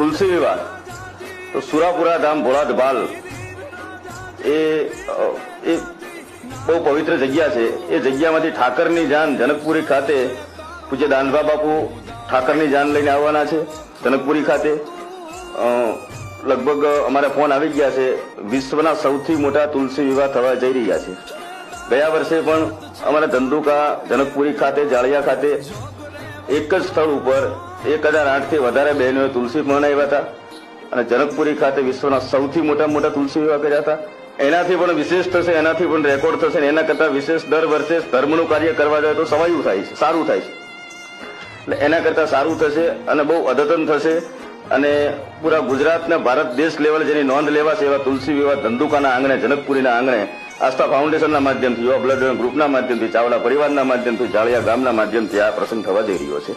તુલસી વિવાહ તો સુરાપુરા ધામ ભોળા ધબાલ એ બહુ પવિત્ર જગ્યા છે। એ જગ્યામાંથી ઠાકરની જાન જનકપુરી ખાતે પૂજ્ય દાનભા બાપુ ઠાકરની જાન લઈને આવવાના છે જનકપુરી ખાતે। લગભગ અમારા ફોન આવી ગયા છે, વિશ્વના સૌથી મોટા તુલસી વિવાહ થવા જઈ રહ્યા છે। ગયા વર્ષે પણ અમારા ધંધુકા જનકપુરી ખાતે જાળિયા ખાતે એક જ સ્થળ ઉપર 1008 થી વધારે બહેનોએ તુલસી મનાવ્યા હતા અને જનકપુરી ખાતે વિશ્વના સૌથી મોટા તુલસી વિવાહ કર્યા હતા। એનાથી પણ વિશેષ થશે, એનાથી પણ રેકોર્ડ થશે, એના કરતા વિશેષ દર વર્ષે ધર્મનું કાર્ય કરવા જાય તો સવાયું થાય છે, સારું થાય છે। એટલે એના કરતા સારું થશે અને બહુ અદ્યતન થશે અને પૂરા ગુજરાતના ભારત દેશ લેવલ જેની નોંધ લેવાશે એવા તુલસી વિવાહ ધંધુકાના આંગણે જનકપુરીના આંગણે આસ્થા ફાઉન્ડેશનના માધ્યમથી, યુવા બ્લડ ગ્રુપના માધ્યમથી, ચાવડા પરિવારના માધ્યમથી, જાળિયા ગામના માધ્યમથી આ પ્રસંગ થવા જઈ રહ્યો છે।